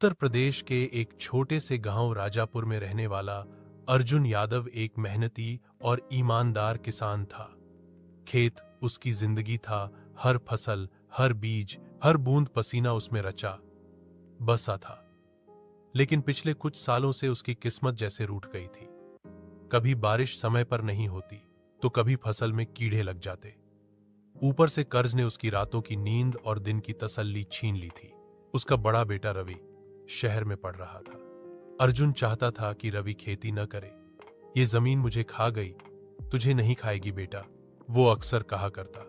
उत्तर प्रदेश के एक छोटे से गांव राजापुर में रहने वाला अर्जुन यादव एक मेहनती और ईमानदार किसान था। खेत उसकी जिंदगी था। हर फसल, हर बीज, हर बूंद पसीना उसमें रचा बसा था। लेकिन पिछले कुछ सालों से उसकी किस्मत जैसे रूठ गई थी। कभी बारिश समय पर नहीं होती तो कभी फसल में कीड़े लग जाते। ऊपर से कर्ज ने उसकी रातों की नींद और दिन की तसल्ली छीन ली थी। उसका बड़ा बेटा रवि शहर में पढ़ रहा था। अर्जुन चाहता था कि रवि खेती न करे। ये जमीन मुझे खा गई, तुझे नहीं खाएगी बेटा, वो अक्सर कहा करता।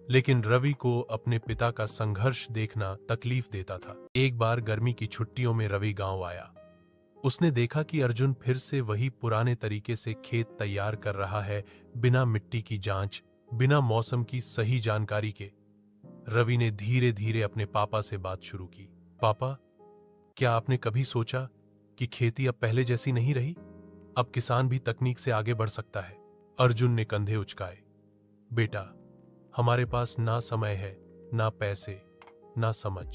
लेकिन रवि को अपने पिता का संघर्ष देखना तकलीफ देता था। एक बार गर्मी की छुट्टियों में रवि गांव आया। उसने देखा कि अर्जुन फिर से वही पुराने तरीके से खेत तैयार कर रहा है, बिना मिट्टी की जांच, बिना मौसम की सही जानकारी के। रवि ने धीरे धीरे अपने पापा से बात शुरू की। पापा, क्या आपने कभी सोचा कि खेती अब पहले जैसी नहीं रही? अब किसान भी तकनीक से आगे बढ़ सकता है। अर्जुन ने कंधे उचकाए। बेटा, हमारे पास ना समय है, ना पैसे, ना समझ।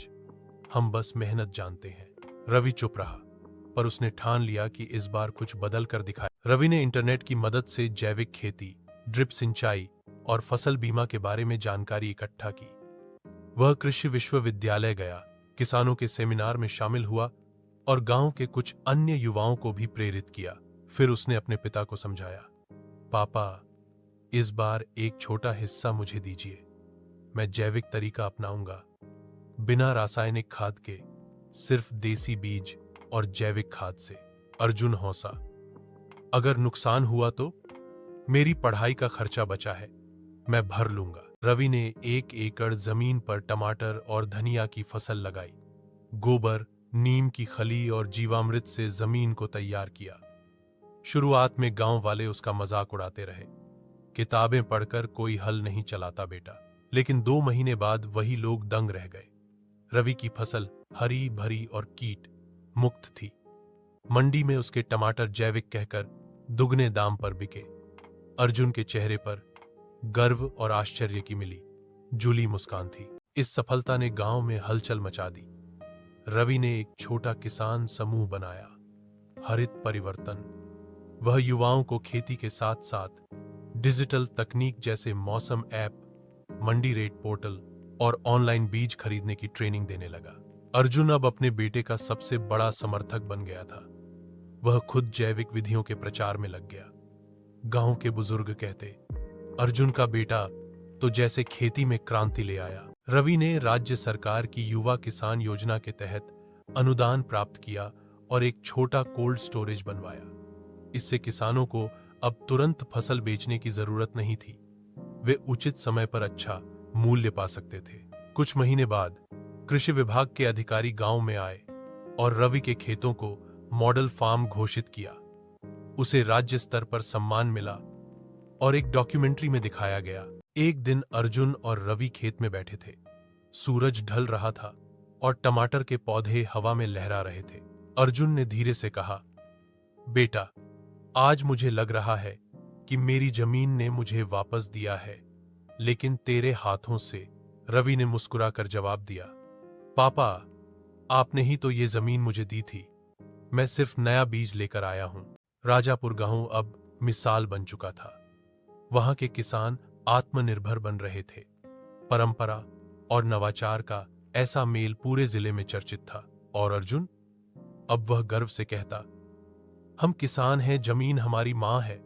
हम बस मेहनत जानते हैं। रवि चुप रहा, पर उसने ठान लिया कि इस बार कुछ बदल कर दिखाए। रवि ने इंटरनेट की मदद से जैविक खेती, ड्रिप सिंचाई और फसल बीमा के बारे में जानकारी इकट्ठा की। वह कृषि विश्वविद्यालय गया, किसानों के सेमिनार में शामिल हुआ और गांव के कुछ अन्य युवाओं को भी प्रेरित किया। फिर उसने अपने पिता को समझाया, पापा, इस बार एक छोटा हिस्सा मुझे दीजिए। मैं जैविक तरीका अपनाऊंगा, बिना रासायनिक खाद के, सिर्फ देसी बीज और जैविक खाद से। अर्जुन हौसा, अगर नुकसान हुआ तो मेरी पढ़ाई का खर्चा बचा है, मैं भर लूंगा। रवि ने 1 एकड़ जमीन पर टमाटर और धनिया की फसल लगाई। गोबर, नीम की खली और जीवामृत से जमीन को तैयार किया। शुरुआत में गांव वाले उसका मजाक उड़ाते रहे, किताबें पढ़कर कोई हल नहीं चलाता बेटा। लेकिन 2 महीने बाद वही लोग दंग रह गए। रवि की फसल हरी भरी और कीट मुक्त थी। मंडी में उसके टमाटर जैविक कहकर दुगने दाम पर बिके। अर्जुन के चेहरे पर गर्व और आश्चर्य की मिली जुली मुस्कान थी। इस सफलता ने गांव में हलचल मचा दी। रवि ने एक छोटा किसान समूह बनाया, हरित परिवर्तन। वह युवाओं को खेती के साथ साथ डिजिटल तकनीक जैसे मौसम ऐप, मंडी रेट पोर्टल और ऑनलाइन बीज खरीदने की ट्रेनिंग देने लगा। अर्जुन अब अपने बेटे का सबसे बड़ा समर्थक बन गया था। वह खुद जैविक विधियों के प्रचार में लग गया। गांव के बुजुर्ग कहते, अर्जुन का बेटा तो जैसे खेती में क्रांति ले आया। रवि ने राज्य सरकार की युवा किसान योजना के तहत अनुदान प्राप्त किया और एक छोटा कोल्ड स्टोरेज बनवाया। इससे किसानों को अब तुरंत फसल बेचने की जरूरत नहीं थी। वे उचित समय पर अच्छा मूल्य पा सकते थे। कुछ महीने बाद कृषि विभाग के अधिकारी गांव में आए और रवि के खेतों को मॉडल फार्म घोषित किया। उसे राज्य स्तर पर सम्मान मिला और एक डॉक्यूमेंट्री में दिखाया गया। एक दिन अर्जुन और रवि खेत में बैठे थे। सूरज ढल रहा था और टमाटर के पौधे हवा में लहरा रहे थे। अर्जुन ने धीरे से कहा, बेटा, आज मुझे लग रहा है कि मेरी जमीन ने मुझे वापस दिया है, लेकिन तेरे हाथों से। रवि ने मुस्कुराकर जवाब दिया, पापा, आपने ही तो ये जमीन मुझे दी थी। मैं सिर्फ नया बीज लेकर आया हूं। राजापुर गांव अब मिसाल बन चुका था। वहां के किसान आत्मनिर्भर बन रहे थे। परंपरा और नवाचार का ऐसा मेल पूरे जिले में चर्चित था। और अर्जुन, अब वह गर्व से कहता, हम किसान हैं, जमीन हमारी मां है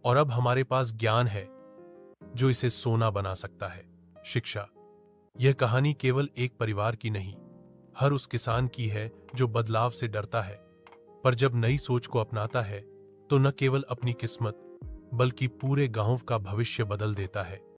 और अब हमारे पास ज्ञान है जो इसे सोना बना सकता है। शिक्षा। यह कहानी केवल एक परिवार की नहीं, हर उस किसान की है जो बदलाव से डरता है, पर जब नई सोच को अपनाता है तो न केवल अपनी किस्मत बल्कि पूरे गांव का भविष्य बदल देता है।